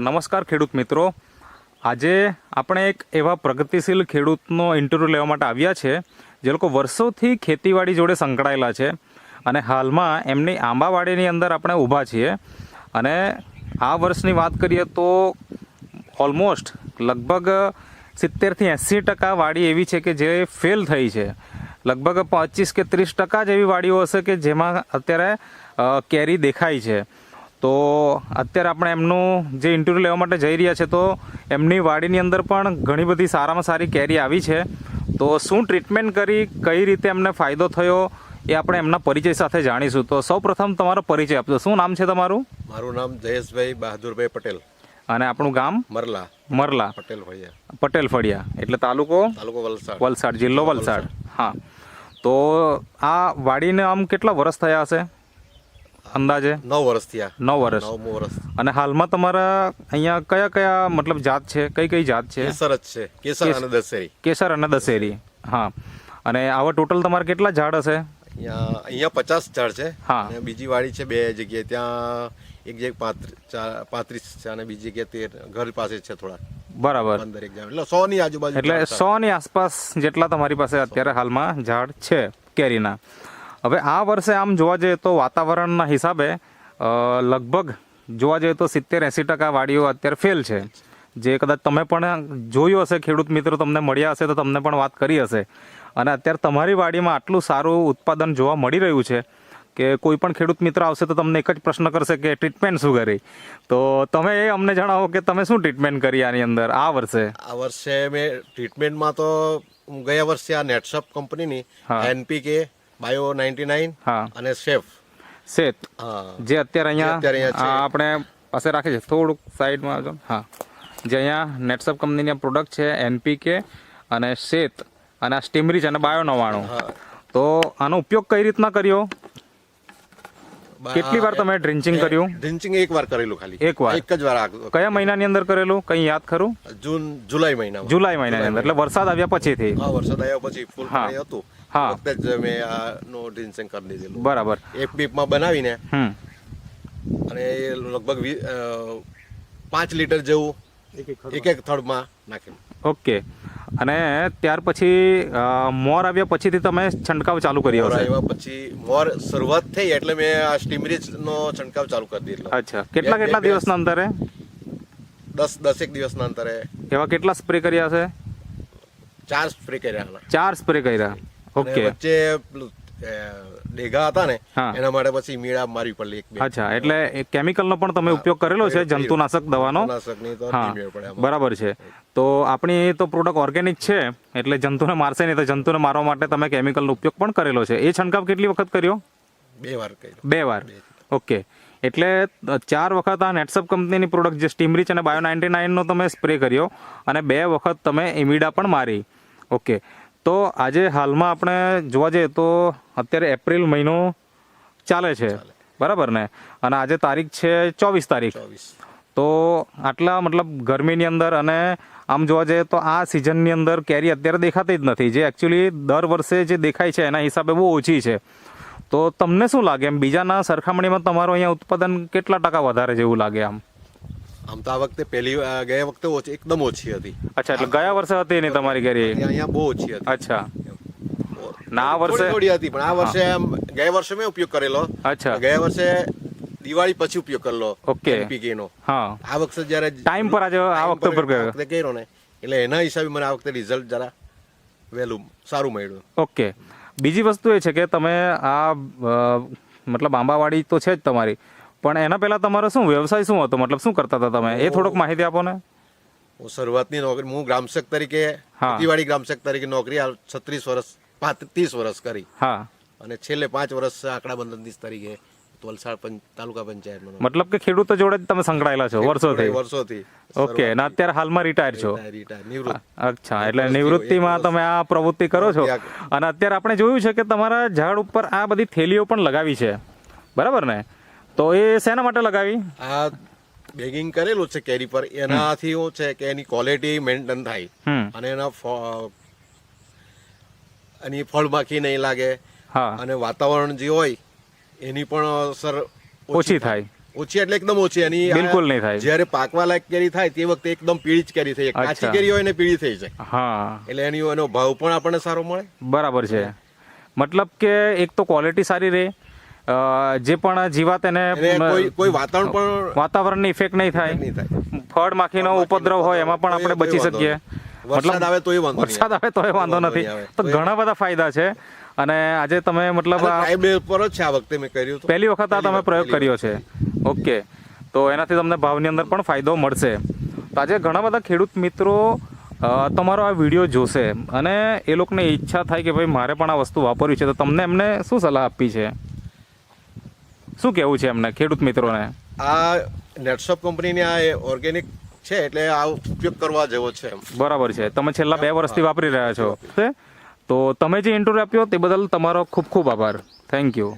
નમસ્કાર ખેડૂત મિત્રો, આજે આપણે એક એવા પ્રગતિશીલ ખેડૂતનો ઇન્ટરવ્યૂ લેવા માટે આવ્યા છે જે લોકો વર્ષોથી ખેતીવાડી જોડે સંકળાયેલા છે અને હાલમાં એમની આંબાવાડીની અંદર આપણે ઊભા છીએ. અને આ વર્ષની વાત કરીએ તો ઓલમોસ્ટ લગભગ 70-80% વાડી એવી છે કે જે ફેલ થઈ છે. લગભગ 25 કે 30% જેવી વાડીઓ હશે કે જેમાં અત્યારે કેરી દેખાય છે. તો અત્યારે આપણે એમનું જે ઇન્ટરવ્યૂ લેવા માટે જઈ રહ્યા છે તો એમની વાડીની અંદર પણ ઘણી બધી સારામાં સારી કેરી આવી છે. તો શું ટ્રીટમેન્ટ કરી, કઈ રીતે એમને ફાયદો થયો એ આપણે એમના પરિચય સાથે જાણીશું. તો સૌ પ્રથમ તમારો પરિચય આપજો. શું નામ છે તમારું? મારું નામ જયેશભાઈ બહાદુરભાઈ પટેલ. અને આપણું ગામ? મરલા પટેલ ફળિયા એટલે તાલુકો વલસાડ, જિલ્લો વલસાડ. હા, તો આ વાડીને આમ કેટલા વર્ષ થયા હશે અંદાજે? 9 વર્ષ થયા. 9 વર્ષ. અને હાલમાં તમારા અહીંયા કયા કયા મતલબ જાત છે, કઈ જાત છે? કેસર જ છે, કેસર અને દશેરી. હા, અને આવા ટોટલ તમારે કેટલા ઝાડ હશે? અહીંયા 50 ઝાડ છે. હા, બીજી વાડી છે 2 જગ્યાએ. ત્યાં એક જગ્યાએ 35 છે અને બીજી જગ્યાએ 13. ઘર પાસે છે થોડા. બરાબર. 15 ઝાડ એટલે 100 ની આજુબાજુ. એટલે 100 ની આસપાસ જેટલા તમારી પાસે અત્યારે હાલમાં ઝાડ છે કેરીના. હવે આ વર્ષે આમ જોવા જઈએ તો વાતાવરણના હિસાબે લગભગ જોવા જઈએ તો 70-80% વાડીઓ અત્યારે ફેલ છે. જે કદાચ તમે પણ જોયું હશે, ખેડૂત મિત્રો તમને મળ્યા હશે તો તમને પણ વાત કરી હશે. અને અત્યારે તમારી વાડીમાં આટલું સારું ઉત્પાદન જોવા મળી રહ્યું છે કે કોઈ પણ ખેડૂત મિત્ર આવશે તો તમને એક જ પ્રશ્ન કરશે કે ટ્રીટમેન્ટ શું કરી. તો તમે એ અમને જણાવો કે તમે શું ટ્રીટમેન્ટ કરી આની અંદર આ વર્ષે? આ વર્ષે મેં ટ્રીટમેન્ટમાં તો ગયા વર્ષે આ નેટસપ કંપનીની NPK, બાયો 99 અને શેત જે અત્યારે અહીંયા આપણે પાસે રાખે છે, થોડુંક સાઈડમાં આવજો. હા, જે અહીંયા નેટસપ કંપનીની પ્રોડક્ટ છે NPK અને શેત અને આ સ્ટીમરીચ અને બાયો 99. તો આનો ઉપયોગ કઈ રીતના કર્યો? કેટલી વાર તમે ડ્રિન્ચિંગ કર્યું? ડ્રિન્ચિંગ એક વાર કરેલું, ખાલી એક જ વાર. કયા મહિનાની અંદર કરેલું, કઈ યાદ ખરું? જુલાઈ મહિનાની અંદર. એટલે વરસાદ આવ્યા પછીથી? હા, વરસાદ આવ્યા પછી ફૂલ પાણી હતું. હા, વખતે જ મેં આનો ડ્રિન્ચિંગ કરી દીધેલું. બરાબર. એક પીપમાં બનાવીને અને લગભગ 5 લીટર જેવું એક થડમાં નાખેલું. ઓકે. અને ત્યાર પછી મોર આવ્યા પછીથી તમે છંટકાવ ચાલુ કર્યો હશે? આવ્યા પછી મોર શરૂઆત થઈ એટલે મેં આ સ્ટીમરીચ નો છંટકાવ ચાલુ કરી દીધો. અચ્છા, કેટલા દિવસના અંતરે? 10 દિવસના અંતરે. એવા કેટલા સ્પ્રે કર્યા છે? 4 સ્પ્રે કર્યા. 4 સ્પ્રે કર્યા. ઓકે. વચ્ચે ડેગા હતા ને એના માટે પછી મીડા મારવી પડે. અચ્છા, એટલે કેમિકલનો પણ તમે ઉપયોગ કરેલો છે, જંતુનાશક દવાનો? હા, બરાબર છે. તો આપણી તો પ્રોડક્ટ ઓર્ગેનિક છે એટલે જંતુને મારશે નહીં, તો જંતુને મારવા માટે તમે કેમિકલનો ઉપયોગ પણ કરેલો છે. એ છંટકાવ કેટલી વખત કર્યો? 2 વાર કર્યો. 2 વાર. ઓકે. એટલે 4 વખત આ નેટસપ કંપનીની પ્રોડક્ટ જે સ્ટીમરીચ અને બાયો 99 નો તમે સ્પ્રે કર્યો અને 2 વખત તમે ઇમિડા પણ મારી. ઓકે. તો આજે હાલમાં આપણે જોવા જઈએ તો અત્યારે એપ્રિલ મહિનો ચાલે છે, બરાબર ને? અને આજે તારીખ છે 24 તારીખ. તો આટલા મતલબ ગરમીની અંદર અને આમ જોવા જઈએ તો આ સિઝનની અંદર કેરી અત્યારે દેખાતી જ નથી, જે એકચ્યુઅલી દર વર્ષે જે દેખાય છે એના હિસાબે બહુ ઓછી છે. તો તમને શું લાગે એમ બીજાના સરખામણીમાં તમારું અહીંયા ઉત્પાદન કેટલા ટકા વધારે જેવું લાગે આમ? આમ તો આ વખતે ગયા વખતે એકદમ ઓછી હતી. અચ્છા, એટલે ગયા વર્ષે હતી નહીં તમારી કેરી? અહીંયા બહુ ઓછી હતી. અચ્છા. ના, આ વર્ષે થોડી હતી, પણ આ વર્ષે ગયા વર્ષે મેં ઉપયોગ કરેલો. અચ્છા. ગયા વર્ષે દિવાળી પછી ઉપયોગ કરેલો. ઓકે. NPK નો. હા, આ વખતે જ્યારે ટાઈમ પર આજે આ વખતે ઉપર કર્યો ને એટલે એના હિસાબે મને આ વખતે રિઝલ્ટ જરા વહેલું સારું મળ્યું. ઓકે. બીજી વસ્તુ એ છે કે તમે આ મતલબ આંબાવાડી તો છે જ તમારી, પણ એના પહેલા તમારો શું વ્યવસાય શું હતો? મતલબ શું કરતા હતા તમે? એ થોડોક માહિતી આપો ને. હું શરૂઆતની નોકરી, હું ગ્રામસેવક તરીકે, ખેતીવાડી ગ્રામસેવક તરીકે નોકરી 30 વર્ષ કરી. હા, અને છેલ્લે 5 વર્ષ આંકડા બંધનીશ તરીકે વલસાડ તાલુકા પંચાયતમાં. મતલબ કે ખેડૂતો જોડે જ તમે સંકળાયેલા છો વર્ષોથી? ઓકે. અને અત્યારે હાલમાં રિટાયર છો? અચ્છા, એટલે નિવૃત્તિમાં તમે આ પ્રવૃત્તિ કરો છો. અને અત્યારે આપણે જોયું છે કે તમારા ઝાડ ઉપર આ બધી થેલીઓ પણ લગાવી છે, બરાબર ને? તો એ શેના માટે લગાવી? આ બેગિંગ કરેલું છે કેરી પર. એનાથી શું છે કે એની ક્વોલિટી મેન્ટેન થાય અને એની ફળમાખી નહીં લાગે અને વાતાવરણ જે હોય એની પણ અસર ઓછી થાય. ઓછી એટલે એકદમ ઓછી એની બિલકુલ નહીં થાય. જ્યારે પાકવા લાયક કેરી થાય તે વખતે એકદમ પીળી જ કેરી થઈ જાય. કાચી કેરી હોય ને પીળી થઈ જાય. હા, એટલે એનો ભાવ પણ આપણને સારો મળે. બરાબર છે. મતલબ કે એક તો ક્વોલિટી સારી રહે, જે પણ જીવાત એને કોઈ વાતાવરણની ઇફેક્ટ નહીં થાય, ફળ માખીનો ઉપદ્રવ હોય એમાં પણ આપણે બચી શકીએ. વરસાદ આવે તોય વાંધો નથી. તો ઘણા બધા ફાયદા છે. અને આજે તમે મતલબ પર જ છે આ વખતે મેં કર્યું, પહેલી વખત આ તમે પ્રયોગ કર્યો છે. ઓકે, તો એનાથી તમને ભાવની અંદર પણ ફાયદો મળશે. તો આજે ઘણા બધા ખેડૂત મિત્રો તમારો આ વિડીયો જોશે અને એ લોકોને ઈચ્છા થાય કે ભાઈ મારે પણ આ વસ્તુ વાપરવી છે, તો તમને એમને શું સલાહ આપવી છે? શું કહેવું છે એમને ખેડૂત મિત્રોને? આ નેટશોપ કંપનીની આ ઓર્ગેનિક છે એટલે આ ઉપયોગ કરવા જેવો છે. બરાબર છે. તમે છેલ્લા 2 વર્ષથી વાપરી રહ્યા છો, તો તમે જે ઇન્ટરવ્યુ આપ્યો તે બદલ તમારો ખૂબ ખૂબ આભાર. Thank you.